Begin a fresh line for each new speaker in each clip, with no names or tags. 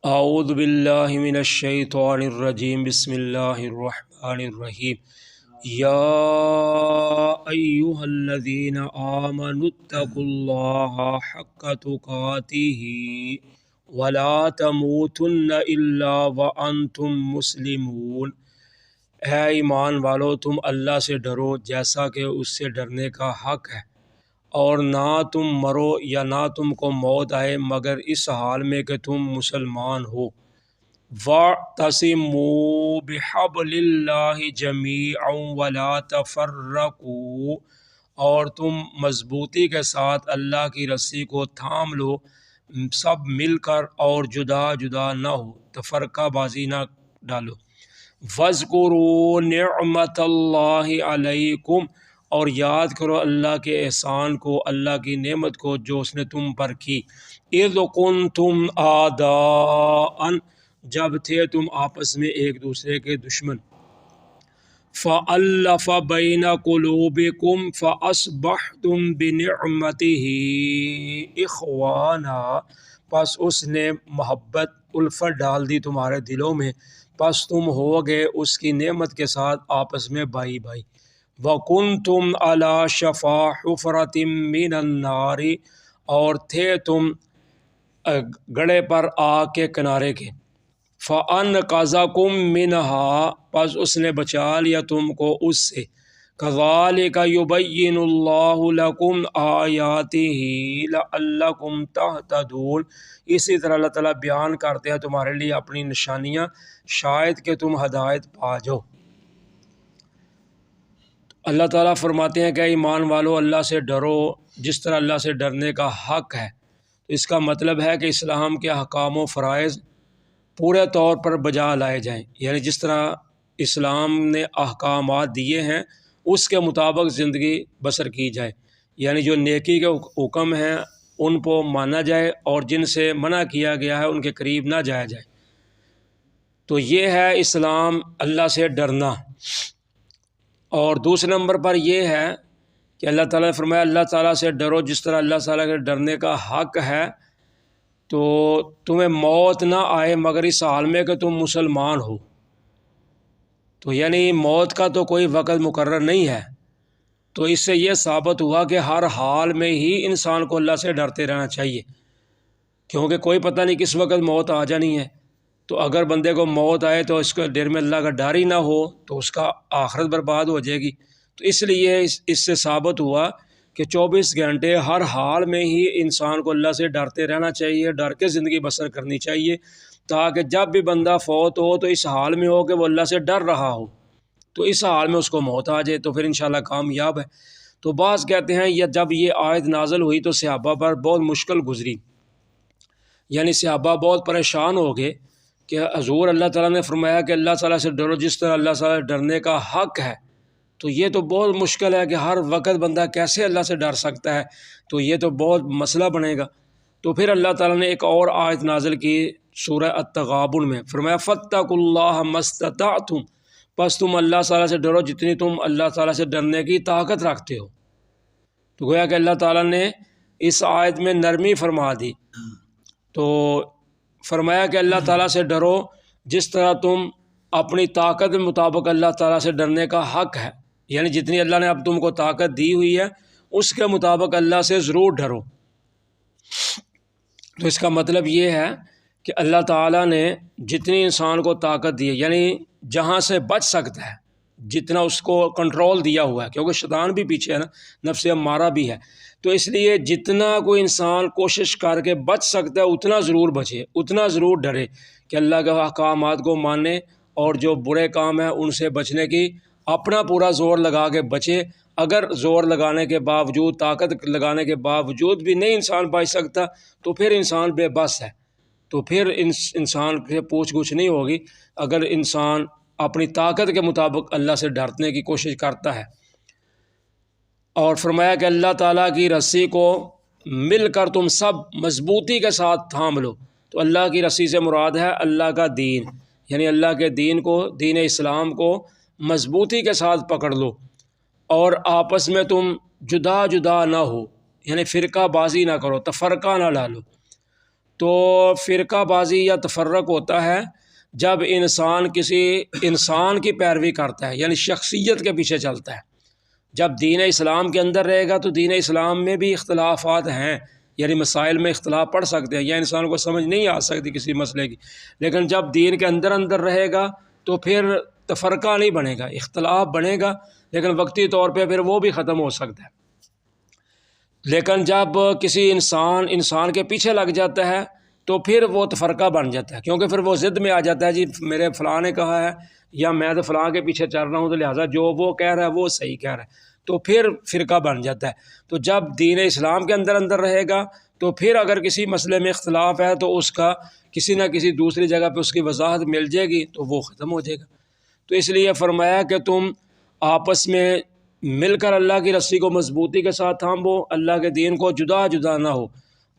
اعوذ باللہ من الشیطان الرجیم بسم اللہ الرحمن الرحیم یا ایہا الذین آمنوا اتقوا اللہ حق تقاتہ ولا تموتن الا وانتم مسلمون۔ اے ایمان والو، تم اللہ سے ڈرو جیسا کہ اس سے ڈرنے کا حق ہے، اور نہ تم مرو یا نہ تم کو موت آئے مگر اس حال میں کہ تم مسلمان ہو۔ وَاعْتَصِمُوا بِحَبْلِ اللَّهِ جَمِيعًا وَلَا تَفَرَّقُوا، اور تم مضبوطی کے ساتھ اللہ کی رسی کو تھام لو، سب مل کر، اور جدا جدا نہ ہو، تفرقہ بازی نہ ڈالو۔ وَاذْكُرُوا نِعْمَةَ اللَّهِ عَلَيْكُمْ، اور یاد کرو اللہ کے احسان کو، اللہ کی نعمت کو جو اس نے تم پر کی۔ اِذْ كُنْتُمْ أَعْدَاءً، جب تھے تم آپس میں ایک دوسرے کے دشمن۔ فَأَلَّفَ بَيْنَ قُلُوبِكُمْ فَأَصْبَحْتُمْ بِنِعْمَتِهِ إِخْوَانًا، پس اس نے محبت الفت ڈال دی تمہارے دلوں میں، پس تم ہو گئے اس کی نعمت کے ساتھ آپس میں بھائی بھائی۔ وَكُنْتُمْ عَلَى شَفَا حُفْرَةٍ مِّنَ النَّارِ، اور تھے تم گڑھے پر آگ کے کنارے کے۔ فَأَنْقَذَكُم مِّنْهَا، پس اس نے بچا لیا تم کو اس سے۔ كَذَلِكَ يُبَيِّنُ اللَّهُ لَكُمْ آيَاتِهِ لَعَلَّكُمْ تَهْتَدُونَ، اسی طرح اللہ تعالیٰ بیان کرتے ہیں تمہارے لیے اپنی نشانیاں، شاید کہ تم ہدایت پا جاؤ۔ اللہ تعالیٰ فرماتے ہیں کہ ایمان والو، اللہ سے ڈرو جس طرح اللہ سے ڈرنے کا حق ہے۔ اس کا مطلب ہے کہ اسلام کے احکام و فرائض پورے طور پر بجا لائے جائیں، یعنی جس طرح اسلام نے احکامات دیے ہیں اس کے مطابق زندگی بسر کی جائے، یعنی جو نیکی کے حکم ہیں ان کو مانا جائے، اور جن سے منع کیا گیا ہے ان کے قریب نہ جایا جائے۔ تو یہ ہے اسلام، اللہ سے ڈرنا۔ اور دوسرے نمبر پر یہ ہے کہ اللہ تعالیٰ نے فرمایا اللہ تعالیٰ سے ڈرو جس طرح اللہ تعالیٰ کے ڈرنے کا حق ہے، تو تمہیں موت نہ آئے مگر اس حال میں کہ تم مسلمان ہو۔ تو یعنی موت کا تو کوئی وقت مقرر نہیں ہے، تو اس سے یہ ثابت ہوا کہ ہر حال میں ہی انسان کو اللہ سے ڈرتے رہنا چاہیے، کیونکہ کوئی پتہ نہیں کس وقت موت آ جانی ہے۔ تو اگر بندے کو موت آئے تو اس کے دل میں اللہ کا ڈر ہی نہ ہو تو اس کا آخرت برباد ہو جائے گی۔ تو اس لیے اس سے ثابت ہوا کہ 24 گھنٹے ہر حال میں ہی انسان کو اللہ سے ڈرتے رہنا چاہیے، ڈر کے زندگی بسر کرنی چاہیے، تاکہ جب بھی بندہ فوت ہو تو اس حال میں ہو کہ وہ اللہ سے ڈر رہا ہو، تو اس حال میں اس کو موت آ جائے تو پھر انشاءاللہ کامیاب ہے۔ تو بعض کہتے ہیں جب یہ آیت نازل ہوئی تو صحابہ پر بہت مشکل گزری، یعنی صحابہ بہت پریشان ہو گئے کہ حضور اللہ تعالیٰ نے فرمایا کہ اللہ تعالیٰ سے ڈرو جس طرح اللہ تعالیٰ سے ڈرنے کا حق ہے، تو یہ تو بہت مشکل ہے کہ ہر وقت بندہ کیسے اللہ سے ڈر سکتا ہے، تو یہ تو بہت مسئلہ بنے گا۔ تو پھر اللہ تعالیٰ نے ایک اور آیت نازل کی سورہ التغابن میں، فرمایا فَاتَّقُوا اللَّهَ مَا اسْتَطَعْتُمْ، پس تم اللہ تعالیٰ سے ڈرو جتنی تم اللہ تعالیٰ سے ڈرنے کی طاقت رکھتے ہو۔ تو گویا کہ اللہ تعالیٰ نے اس آیت میں نرمی فرما دی، تو فرمایا کہ اللہ تعالیٰ سے ڈرو جس طرح تم اپنی طاقت کے مطابق اللہ تعالیٰ سے ڈرنے کا حق ہے، یعنی جتنی اللہ نے اب تم کو طاقت دی ہوئی ہے اس کے مطابق اللہ سے ضرور ڈرو۔ تو اس کا مطلب یہ ہے کہ اللہ تعالیٰ نے جتنی انسان کو طاقت دی ہے، یعنی جہاں سے بچ سکتا ہے، جتنا اس کو کنٹرول دیا ہوا ہے، کیونکہ شیطان بھی پیچھے ہے نا، نفس امارہ بھی ہے، تو اس لیے جتنا کوئی انسان کوشش کر کے بچ سکتا ہے اتنا ضرور بچے، اتنا ضرور ڈرے کہ اللہ کے احکامات کو مانے، اور جو برے کام ہیں ان سے بچنے کی اپنا پورا زور لگا کے بچے۔ اگر زور لگانے کے باوجود، طاقت لگانے کے باوجود بھی نہیں انسان بچ سکتا تو پھر انسان بے بس ہے، تو پھر انسان سے پوچھ گچھ نہیں ہوگی اگر انسان اپنی طاقت کے مطابق اللہ سے ڈرنے کی کوشش کرتا ہے۔ اور فرمایا کہ اللہ تعالیٰ کی رسی کو مل کر تم سب مضبوطی کے ساتھ تھام لو۔ تو اللہ کی رسی سے مراد ہے اللہ کا دین، یعنی اللہ کے دین کو، دین اسلام کو مضبوطی کے ساتھ پکڑ لو، اور آپس میں تم جدا جدا نہ ہو، یعنی فرقہ بازی نہ کرو، تفرقہ نہ ڈالو۔ تو فرقہ بازی یا تفرق ہوتا ہے جب انسان کسی انسان کی پیروی کرتا ہے، یعنی شخصیت کے پیچھے چلتا ہے۔ جب دین اسلام کے اندر رہے گا تو دین اسلام میں بھی اختلافات ہیں، یعنی مسائل میں اختلاف پڑ سکتے ہیں یا انسان کو سمجھ نہیں آ سکتی کسی مسئلے کی، لیکن جب دین کے اندر اندر رہے گا تو پھر تفرقہ نہیں بنے گا، اختلاف بنے گا، لیکن وقتی طور پہ پھر وہ بھی ختم ہو سکتا ہے۔ لیکن جب کسی انسان کے پیچھے لگ جاتا ہے تو پھر وہ تفرقہ بن جاتا ہے، کیونکہ پھر وہ ضد میں آ جاتا ہے، جی میرے فلاں نے کہا ہے یا میں تو فلاں کے پیچھے چل رہا ہوں تو لہٰذا جو وہ کہہ رہا ہے وہ صحیح کہہ رہا ہے، تو پھر فرقہ بن جاتا ہے۔ تو جب دین اسلام کے اندر اندر رہے گا تو پھر اگر کسی مسئلے میں اختلاف ہے تو اس کا کسی نہ کسی دوسری جگہ پہ اس کی وضاحت مل جائے گی تو وہ ختم ہو جائے گا۔ تو اس لیے فرمایا کہ تم آپس میں مل کر اللہ کی رسی کو مضبوطی کے ساتھ تھامو، اللہ کے دین کو جدا جدا نہ ہو۔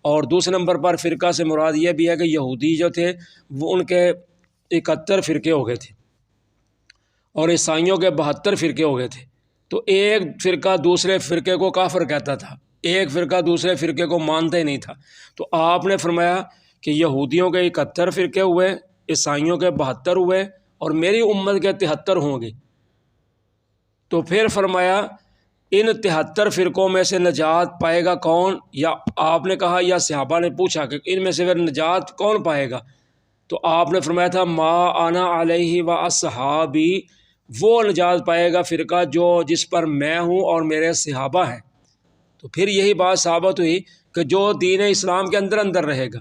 اور دوسرے نمبر پر فرقہ سے مراد یہ بھی ہے کہ یہودی جو تھے وہ ان کے 71 فرقے ہو گئے تھے اور عیسائیوں کے 72 فرقے ہو گئے تھے۔ تو ایک فرقہ دوسرے فرقے کو کافر کہتا تھا، ایک فرقہ دوسرے فرقے کو مانتا ہی نہیں تھا۔ تو آپ نے فرمایا کہ یہودیوں کے 71 فرقے ہوئے، عیسائیوں کے 72 ہوئے اور میری امت کے 73 ہوں گے۔ تو پھر فرمایا ان 73 فرقوں میں سے نجات پائے گا کون؟ یا آپ نے کہا یا صحابہ نے پوچھا کہ ان میں سے پھر نجات کون پائے گا؟ تو آپ نے فرمایا تھا ما انا علیہ و اصحابی، وہ نجات پائے گا فرقہ جس پر میں ہوں اور میرے صحابہ ہیں۔ تو پھر یہی بات ثابت ہوئی کہ جو دین اسلام کے اندر اندر رہے گا،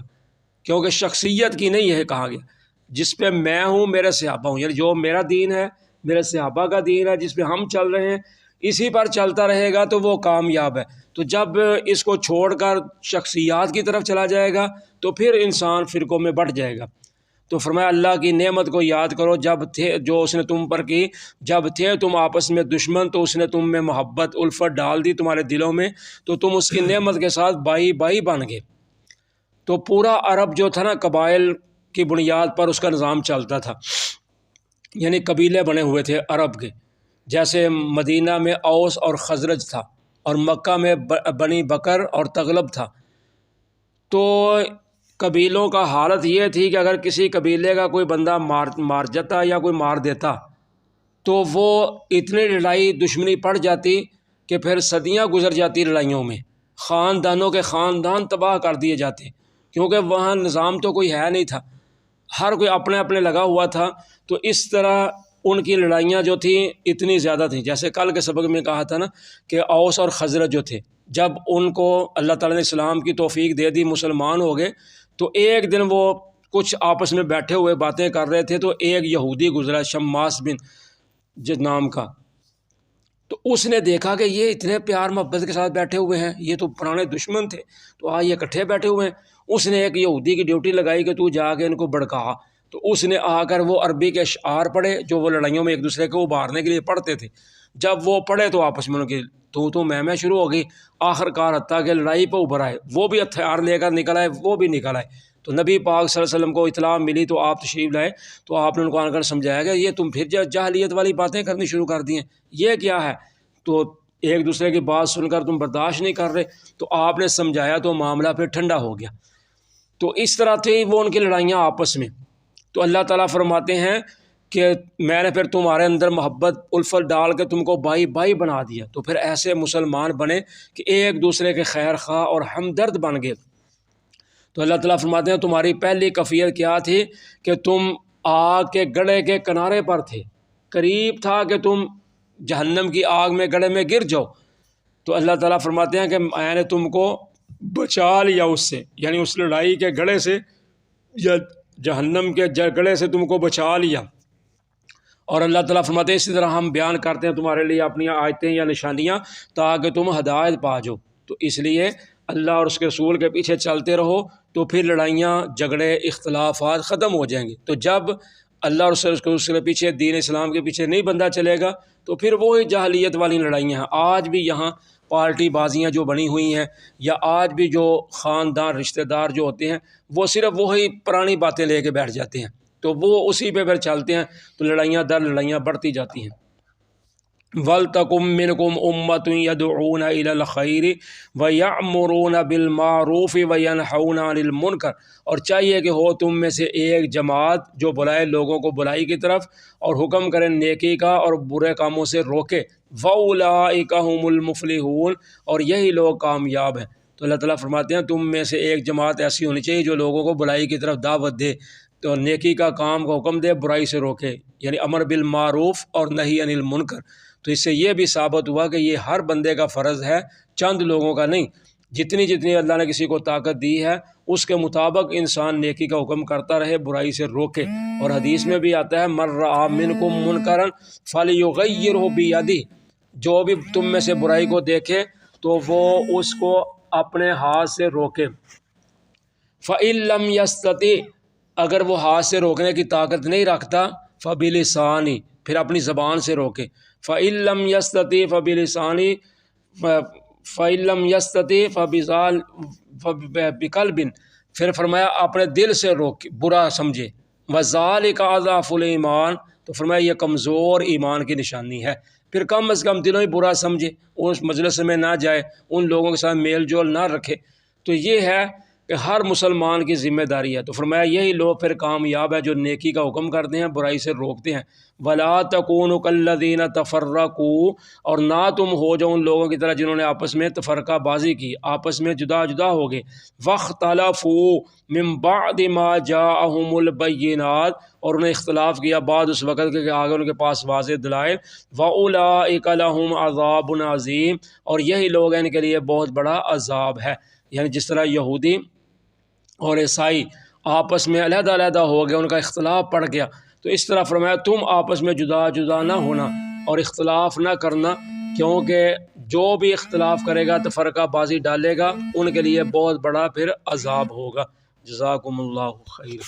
کیونکہ شخصیت کی نہیں ہے کہا گیا، جس پہ میں ہوں میرے صحابہ ہوں، یعنی جو میرا دین ہے میرے صحابہ کا دین ہے جس پہ ہم چل رہے ہیں، اسی پر چلتا رہے گا تو وہ کامیاب ہے۔ تو جب اس کو چھوڑ کر شخصیات کی طرف چلا جائے گا تو پھر انسان فرقوں میں بٹ جائے گا۔ تو فرمایا اللہ کی نعمت کو یاد کرو جب تھے جو اس نے تم پر کی، جب تھے تم آپس میں دشمن تو اس نے تم میں محبت الفت ڈال دی تمہارے دلوں میں، تو تم اس کی نعمت کے ساتھ بائی بائی بن گئے۔ تو پورا عرب جو تھا نا قبائل کی بنیاد پر اس کا نظام چلتا تھا، یعنی قبیلے بنے ہوئے تھے عرب کے، جیسے مدینہ میں اوس اور خزرج تھا اور مکہ میں بنی بکر اور تغلب تھا۔ تو قبیلوں کا حالت یہ تھی کہ اگر کسی قبیلے کا کوئی بندہ مار جاتا یا کوئی مار دیتا تو وہ اتنی لڑائی دشمنی پڑ جاتی کہ پھر صدیاں گزر جاتی لڑائیوں میں، خاندانوں کے خاندان تباہ کر دیے جاتے، کیونکہ وہاں نظام تو کوئی ہے نہیں تھا، ہر کوئی اپنے اپنے لگا ہوا تھا۔ تو اس طرح ان کی لڑائیاں جو تھیں اتنی زیادہ تھیں، جیسے کل کے سبق میں کہا تھا نا کہ اوس اور خزرج جو تھے، جب ان کو اللہ تعالیٰ نے اسلام کی توفیق دے دی، مسلمان ہو گئے، تو ایک دن وہ کچھ آپس میں بیٹھے ہوئے باتیں کر رہے تھے تو ایک یہودی گزرا شماس بن نام کا، تو اس نے دیکھا کہ یہ اتنے پیار محبت کے ساتھ بیٹھے ہوئے ہیں، یہ تو پرانے دشمن تھے، تو آج یہ اکٹھے بیٹھے ہوئے ہیں۔ اس نے ایک یہودی کی ڈیوٹی لگائی کہ تو جا کے ان کو بھڑکا، تو اس نے آ کر وہ عربی کے اشعار پڑھے جو وہ لڑائیوں میں ایک دوسرے کو ابھارنے کے لیے پڑھتے تھے۔ جب وہ پڑھے تو آپس میں ان کی تو میں شروع ہو گئی، آخر کار حتیٰ کہ لڑائی پہ ابھر آئے، وہ بھی ہتھیار لے کر نکل آئے، وہ بھی نکل آئے۔ تو نبی پاک صلی اللہ علیہ وسلم کو اطلاع ملی تو آپ تشریف لائے، تو آپ نے ان کو آ کر سمجھایا کہ یہ تم پھر جاہلیت والی باتیں کرنی شروع کر دی ہیں، یہ کیا ہے؟ تو ایک دوسرے کی بات سن کر تم برداشت نہیں کر رہے، تو آپ نے سمجھایا تو معاملہ پھر ٹھنڈا ہو گیا۔ تو اس طرح تھی وہ ان کی لڑائیاں آپس میں۔ تو اللہ تعالیٰ فرماتے ہیں کہ میں نے پھر تمہارے اندر محبت الفت ڈال کے تم کو بائی بائی بنا دیا، تو پھر ایسے مسلمان بنے کہ ایک دوسرے کے خیر خواہ اور ہمدرد بن گئے۔ تو اللہ تعالیٰ فرماتے ہیں تمہاری پہلی کیفیت کیا تھی کہ تم آگ کے گڑھے کے کنارے پر تھے، قریب تھا کہ تم جہنم کی آگ میں گڑھے میں گر جاؤ۔ تو اللہ تعالیٰ فرماتے ہیں کہ میں نے تم کو بچا لیا اس سے، یعنی اس لڑائی کے گڑھے سے یا جہنم کے گڑھے سے تم کو بچا لیا۔ اور اللہ تعالیٰ فرماتے ہیں اسی طرح ہم بیان کرتے ہیں تمہارے لیے اپنی آیتیں یا نشانیاں تاکہ تم ہدایت پا جاؤ۔ تو اس لیے اللہ اور اس کے رسول کے پیچھے چلتے رہو تو پھر لڑائیاں جھگڑے اختلافات ختم ہو جائیں گے۔ تو جب اللہ اور اس کے پیچھے دین اسلام کے پیچھے نہیں بندہ چلے گا تو پھر وہی جاہلیت والی لڑائیاں ہیں۔ آج بھی یہاں پارٹی بازیاں جو بنی ہوئی ہیں یا آج بھی جو خاندان رشتہ دار جو ہوتے ہیں وہ صرف وہی پرانی باتیں لے کے بیٹھ جاتے ہیں، تو وہ اسی پہ پھر چلتے ہیں، تو لڑائیاں در لڑائیاں بڑھتی جاتی ہیں۔ وَلْتَكُن مِّنْكُمْ أُمَّةٌ يَدْعُونَ إِلَى الْخَيْرِ وَيَأْمُرُونَ بِالْمَعْرُوفِ وَيَنْهَوْنَ عَنِ الْمُنْكَرِ، اور چاہیے کہ ہو تم میں سے ایک جماعت جو بلائے لوگوں کو بلائی کی طرف اور حکم کرے نیکی کا اور برے کاموں سے روکے۔ وَأُولَٰئِكَ هُمُ الْمُفْلِحُونَ، اور یہی لوگ کامیاب ہیں۔ تو اللہ تعالیٰ فرماتے ہیں تم میں سے ایک جماعت ایسی ہونی چاہیے جو لوگوں کو بلائی کی طرف دعوت دے، تو نیکی کا کام کا حکم دے، برائی سے روکے، یعنی امر بالمعروف اور نہی عن المنکر۔ تو اس سے یہ بھی ثابت ہوا کہ یہ ہر بندے کا فرض ہے، چند لوگوں کا نہیں۔ جتنی اللہ نے کسی کو طاقت دی ہے اس کے مطابق انسان نیکی کا حکم کرتا رہے، برائی سے روکے۔ اور حدیث میں بھی آتا ہے من رأى منکم منکرا فلیغیرہ بیدہ، جو بھی تم میں سے برائی کو دیکھے تو وہ اس کو اپنے ہاتھ سے روکے۔ فإن لم یستطع، اگر وہ ہاتھ سے روکنے کی طاقت نہیں رکھتا، فبلسانی، پھر اپنی زبان سے روکے۔ فإن لم یستطع فبلسانی، فإن لم یستطع فبقلب، پھر فرمایا اپنے دل سے روکے، برا سمجھے۔ وذالک اضعف الایمان، تو فرمایا یہ کمزور ایمان کی نشانی ہے۔ پھر کم از کم دلوں ہی برا سمجھے، اس مجلس میں نہ جائے، ان لوگوں کے ساتھ میل جول نہ رکھے۔ تو یہ ہے کہ ہر مسلمان کی ذمہ داری ہے۔ تو فرمایا یہی لوگ پھر کامیاب ہے جو نیکی کا حکم کرتے ہیں، برائی سے روکتے ہیں۔ وَلَا تَكُونُوا كَالَّذِينَ تَفَرَّقُوا، اور نہ تم ہو جو ان لوگوں کی طرح جنہوں نے آپس میں تفرقہ بازی کی، آپس میں جدا جدا ہو گئے۔ وَاخْتَلَفُوا مِن بَعْدِ مَا جَاءَهُمُ الْبَيِّنَاتُ، اور انہیں اختلاف کیا بعد اس وقت کے آگے ان کے پاس واضح دلائل۔ وَأُولَٰئِكَ لَهُمْ عَذَابٌ عَظِيمٌ، اور یہی لوگ ہیں ان کے لیے بہت بڑا عذاب ہے۔ یعنی جس طرح یہودی اور عیسائی آپس میں علیحدہ علیحدہ ہو گئے، ان کا اختلاف پڑ گیا، تو اس طرح فرمایا تم آپس میں جدا جدا نہ ہونا اور اختلاف نہ کرنا، کیونکہ جو بھی اختلاف کرے گا تفرقہ بازی ڈالے گا، ان کے لیے بہت بڑا پھر عذاب ہوگا۔ جزاکم اللہ خیر۔